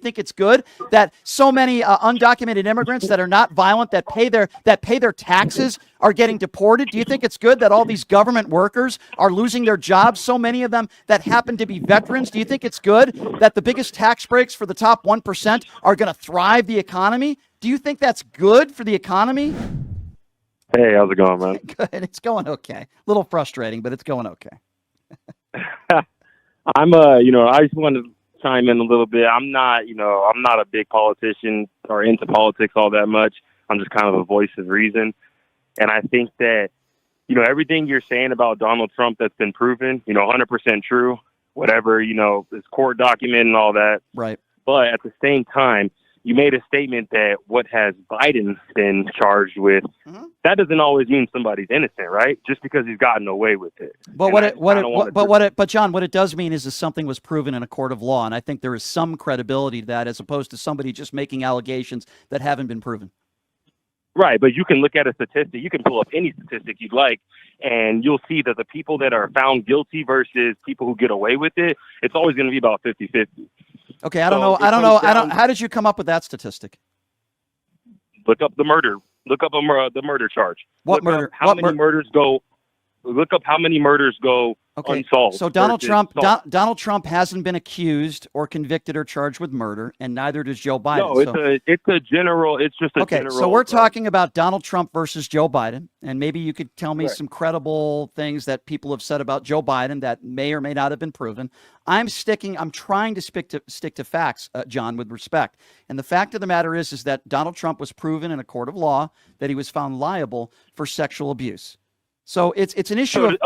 think it's good that so many undocumented immigrants that are not violent, that pay their taxes, are getting deported? Do you think it's good that all these government workers are losing their jobs, so many of them that happen to be veterans? Do you think it's good that the biggest tax breaks for the top 1% are going to thrive the economy? Do you think that's good for the economy? Hey, how's it going, man? Good. It's going okay. A little frustrating, but it's going okay. I just want to chime in a little bit. I'm not a big politician or into politics all that much. I'm just kind of a voice of reason. And I think that, everything you're saying about Donald Trump that's been proven, 100% true, whatever, his court document and all that. Right. But at the same time, you made a statement that what has Biden been charged with, that doesn't always mean somebody's innocent, right? Just because he's gotten away with it. But John, what it does mean is something was proven in a court of law, and I think there is some credibility to that, as opposed to somebody just making allegations that haven't been proven. Right, but you can look at a statistic. You can pull up any statistic you'd like, and you'll see that the people that are found guilty versus people who get away with it, it's always going to be about 50-50. Okay, I don't know. How did you come up with that statistic? Look up the murder. Look up the murder charge. What murder? How many murders go? Look up how many murders go unsolved. So Donald Trump hasn't been accused or convicted or charged with murder, and neither does Joe Biden. No, it's a general. It's just a general. Okay, so we're talking about Donald Trump versus Joe Biden, and maybe you could tell me some credible things that people have said about Joe Biden that may or may not have been proven. I'm trying to stick to facts, John, with respect. And the fact of the matter is that Donald Trump was proven in a court of law that he was found liable for sexual abuse. So it's an issue of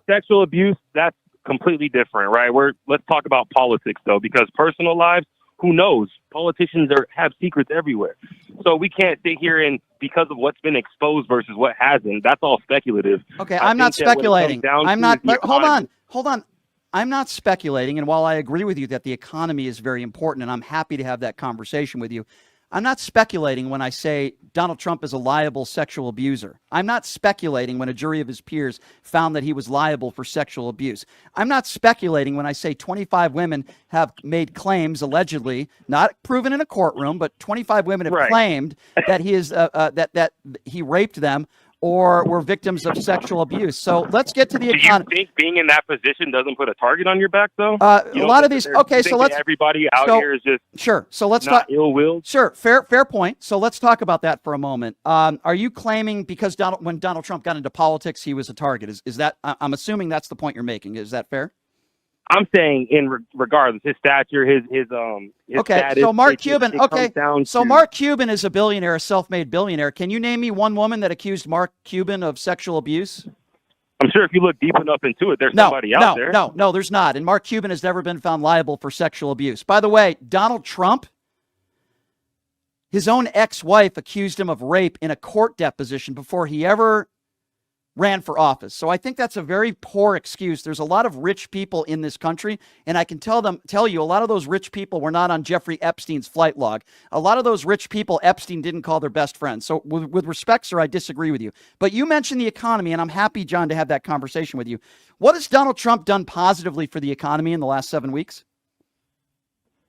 sexual abuse. That's completely different, right? Let's talk about politics though, because personal lives, who knows? Politicians have secrets everywhere, so we can't sit here and because of what's been exposed versus what hasn't. That's all speculative. Okay, I'm not speculating. Hold on. I'm not speculating, and while I agree with you that the economy is very important, and I'm happy to have that conversation with you, I'm not speculating when I say Donald Trump is a liable sexual abuser. I'm not speculating when a jury of his peers found that he was liable for sexual abuse. I'm not speculating when I say 25 women have made claims, allegedly, not proven in a courtroom, but 25 women have claimed that he is that he raped them or were victims of sexual abuse. So let's get to the economy. Do you think being in that position doesn't put a target on your back, though? A lot of these. Okay, so let's. Everybody out here is just So let's not ill-willed. Sure, fair point. So let's talk about that for a moment. Are you claiming because when Donald Trump got into politics, he was a target? Is that? I'm assuming that's the point you're making. Is that fair? I'm saying regardless, his stature, his status. So Mark Cuban. Mark Cuban is a billionaire, a self-made billionaire. Can you name me one woman that accused Mark Cuban of sexual abuse? I'm sure if you look deep enough into it, there's somebody out there. No, there's not. And Mark Cuban has never been found liable for sexual abuse. By the way, Donald Trump, his own ex-wife accused him of rape in a court deposition before he ever ran for office. So I think that's a very poor excuse. There's a lot of rich people in this country, and I can tell you a lot of those rich people were not on Jeffrey Epstein's flight log. A lot of those rich people Epstein didn't call their best friends. So with respect, sir, I disagree with you. But you mentioned the economy, and I'm happy, John, to have that conversation with you. What has Donald Trump done positively for the economy in the last 7 weeks?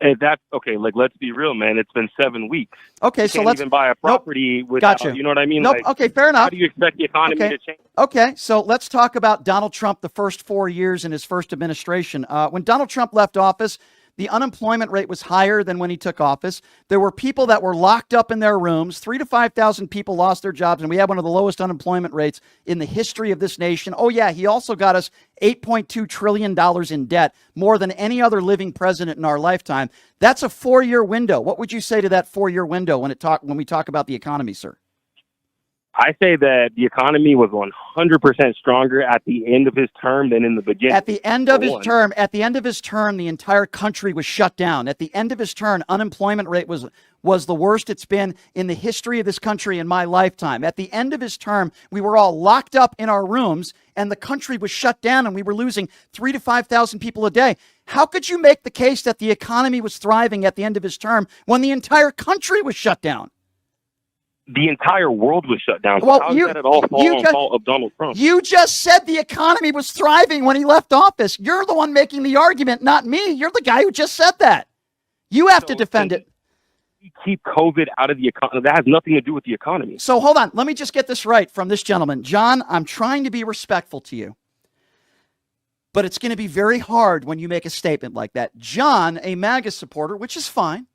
Hey, that's okay. Like, let's be real, man. It's been 7 weeks. Okay, you can't even buy a property without, gotcha. You know what I mean? Nope. Okay, fair enough. How do you expect the economy to change? Okay, so let's talk about Donald Trump the first 4 years in his first administration. When Donald Trump left office, the unemployment rate was higher than when he took office. There were people that were locked up in their rooms. 3,000 to 5,000 people lost their jobs, and we had one of the lowest unemployment rates in the history of this nation. Oh, yeah, he also got us $8.2 trillion in debt, more than any other living president in our lifetime. That's a 4-year window. What would you say to that 4-year window when we talk about the economy, sir? I say that the economy was 100% stronger at the end of his term than in the beginning. At the end of his term, the entire country was shut down. At the end of his term, unemployment rate was the worst it's been in the history of this country in my lifetime. At the end of his term, we were all locked up in our rooms and the country was shut down and we were losing 3,000 to 5,000 people a day. How could you make the case that the economy was thriving at the end of his term when the entire country was shut down? The entire world was shut down. So well, how is that at all fault of Donald Trump? You just said the economy was thriving when he left office. You're the one making the argument, not me. You're the guy who just said that. You have to defend it. Keep COVID out of the economy. That has nothing to do with the economy. So hold on. Let me just get this right from this gentleman. John, I'm trying to be respectful to you, but it's going to be very hard when you make a statement like that. John, a MAGA supporter, which is fine,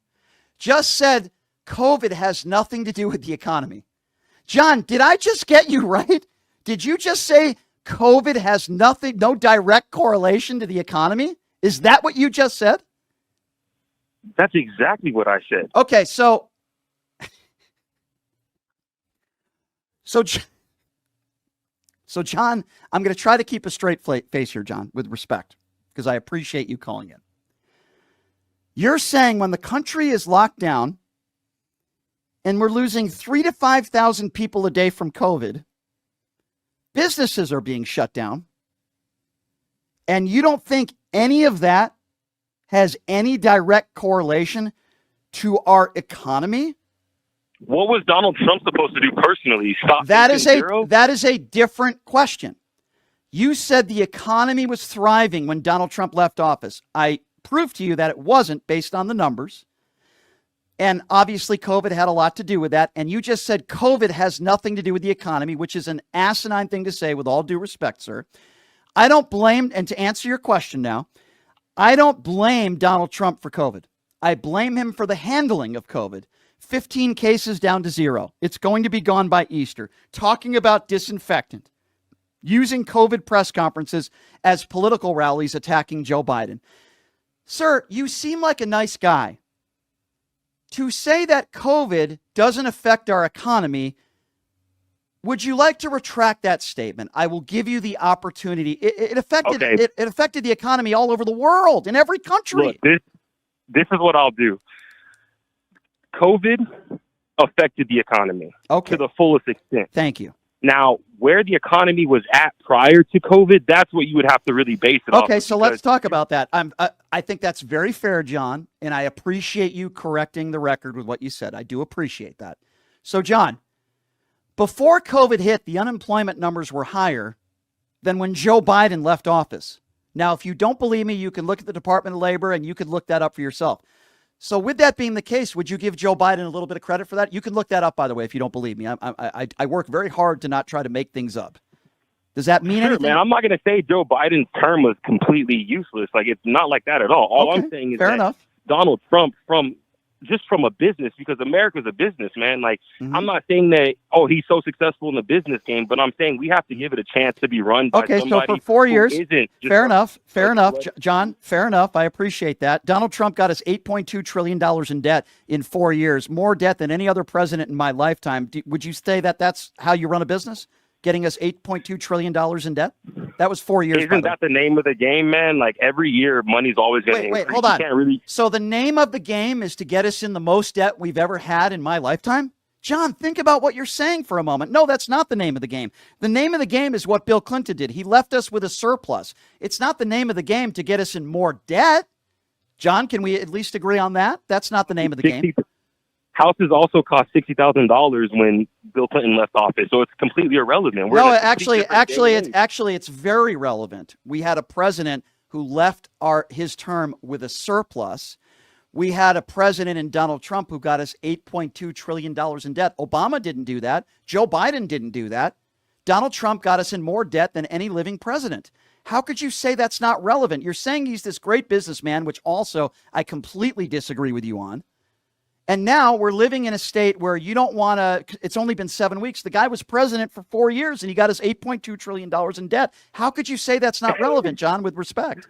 just said COVID has nothing to do with the economy. John, did I just get you right? Did you just say COVID has nothing, no direct correlation to the economy? Is that what you just said? That's exactly what I said. Okay, so John, I'm going to try to keep a straight face here, John, with respect, because I appreciate you calling in. You're saying when the country is locked down and we're losing 3,000 to 5,000 people a day from COVID, businesses are being shut down, and you don't think any of that has any direct correlation to our economy? What was Donald Trump supposed to do personally? Stop. That is a different question. You said the economy was thriving when Donald Trump left office. I proved to you that it wasn't based on the numbers. And obviously COVID had a lot to do with that. And you just said COVID has nothing to do with the economy, which is an asinine thing to say, with all due respect, sir. I don't blame, and to answer your question now, I don't blame Donald Trump for COVID. I blame him for the handling of COVID. 15 cases down to 0. It's going to be gone by Easter. Talking about disinfectant. Using COVID press conferences as political rallies attacking Joe Biden. Sir, you seem like a nice guy. To say that COVID doesn't affect our economy, would you like to retract that statement? I will give you the opportunity. It affected the economy all over the world, in every country. Look, this is what I'll do. COVID affected the economy to the fullest extent. Thank you. Now, where the economy was at prior to COVID, that's what you would have to really base it off. Okay, so let's talk about that. I think that's very fair, John, and I appreciate you correcting the record with what you said. I do appreciate that. So, John, before COVID hit, the unemployment numbers were higher than when Joe Biden left office. Now, if you don't believe me, you can look at the Department of Labor and you can look that up for yourself. So with that being the case, would you give Joe Biden a little bit of credit for that? You can look that up, by the way, if you don't believe me. I work very hard to not try to make things up. Does that mean anything? Man, I'm not going to say Joe Biden's term was completely useless. Like, it's not like that at all. All I'm saying is that Donald Trump, from a business, because America's a business, man. Like, I'm not saying that, he's so successful in the business game, but I'm saying we have to give it a chance to be run by somebody. Okay, so for 4 years, fair enough, John, fair enough. I appreciate that. Donald Trump got us $8.2 trillion in debt in 4 years, more debt than any other president in my lifetime. Would you say that that's how you run a business? Getting us $8.2 trillion in debt? That was 4 years. Isn't that the name of the game, man? Like, every year, money's always going to increase. Wait, hold on. Can't really... So the name of the game is to get us in the most debt we've ever had in my lifetime? John, think about what you're saying for a moment. No, that's not the name of the game. The name of the game is what Bill Clinton did. He left us with a surplus. It's not the name of the game to get us in more debt. John, can we at least agree on that? That's not the name of the game. Houses also cost $60,000 when Bill Clinton left office, so it's completely irrelevant. It's very relevant. We had a president who left his term with a surplus. We had a president in Donald Trump who got us $8.2 trillion in debt. Obama didn't do that. Joe Biden didn't do that. Donald Trump got us in more debt than any living president. How could you say that's not relevant? You're saying he's this great businessman, which also I completely disagree with you on. And now we're living in a state where you don't want to, it's only been 7 weeks. The guy was president for 4 years and he got us $8.2 trillion in debt. How could you say that's not relevant, John, with respect?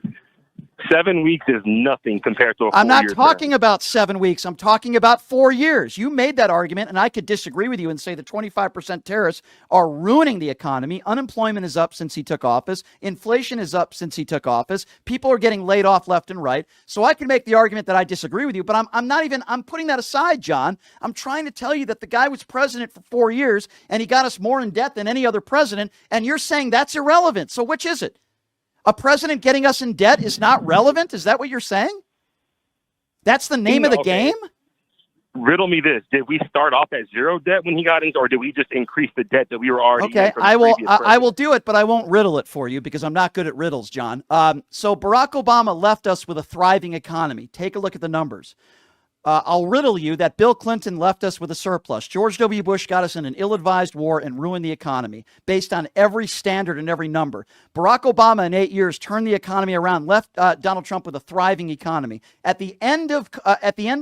7 weeks is nothing compared to a 4 year I'm not talking about 7 weeks. I'm talking about 4 years. You made that argument, and I could disagree with you and say the 25% tariffs are ruining the economy. Unemployment is up since he took office. Inflation is up since he took office. People are getting laid off left and right. So I can make the argument that I disagree with you, but I'm putting that aside, John. I'm trying to tell you that the guy was president for 4 years, and he got us more in debt than any other president, and you're saying that's irrelevant. So which is it? A president getting us in debt is not relevant? Is that what you're saying? That's the name of the game? Riddle me this. Did we start off at zero debt when he got in, or did we just increase the debt that we were already in? Okay, I will do it, but I won't riddle it for you because I'm not good at riddles, John. So Barack Obama left us with a thriving economy. Take a look at the numbers. I'll riddle you that Bill Clinton left us with a surplus. George W. Bush got us in an ill-advised war and ruined the economy based on every standard and every number. Barack Obama in 8 years turned the economy around, left Donald Trump with a thriving economy. At the end of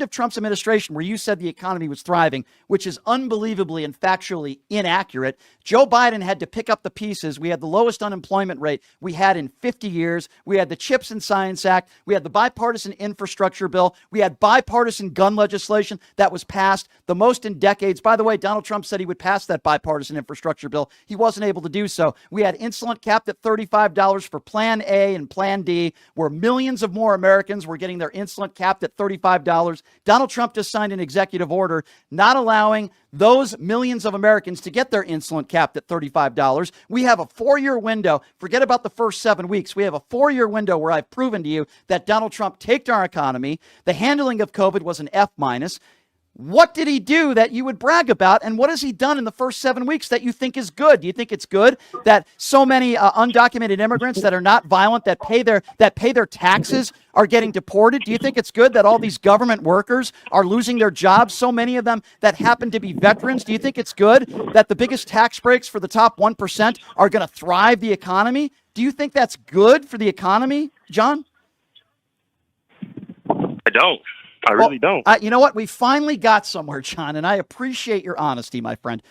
Trump's administration, where you said the economy was thriving, which is unbelievably and factually inaccurate, Joe Biden had to pick up the pieces. We had the lowest unemployment rate we had in 50 years. We had the CHIPS and Science Act. We had the bipartisan infrastructure bill. We had bipartisan gun legislation that was passed, the most in decades. By the way, Donald Trump said he would pass that bipartisan infrastructure bill. He wasn't able to do so. We had insulin capped at $35 for Plan A and Plan D, where millions of more Americans were getting their insulin capped at $35. Donald Trump just signed an executive order not allowing those millions of Americans to get their insulin capped at $35. We have a 4-year window. Forget about the first 7 weeks. We have a 4-year window where I've proven to you that Donald Trump taked our economy. The handling of COVID was an F minus. What did he do that you would brag about? And what has he done in the first 7 weeks that you think is good? Do you think it's good that so many undocumented immigrants that are not violent, that pay their taxes, are getting deported? Do you think it's good that all these government workers are losing their jobs, so many of them that happen to be veterans? Do you think it's good that the biggest tax breaks for the top 1% are going to thrive the economy? Do you think that's good for the economy, John? I don't. I really don't. You know what? We finally got somewhere, John, and I appreciate your honesty, my friend.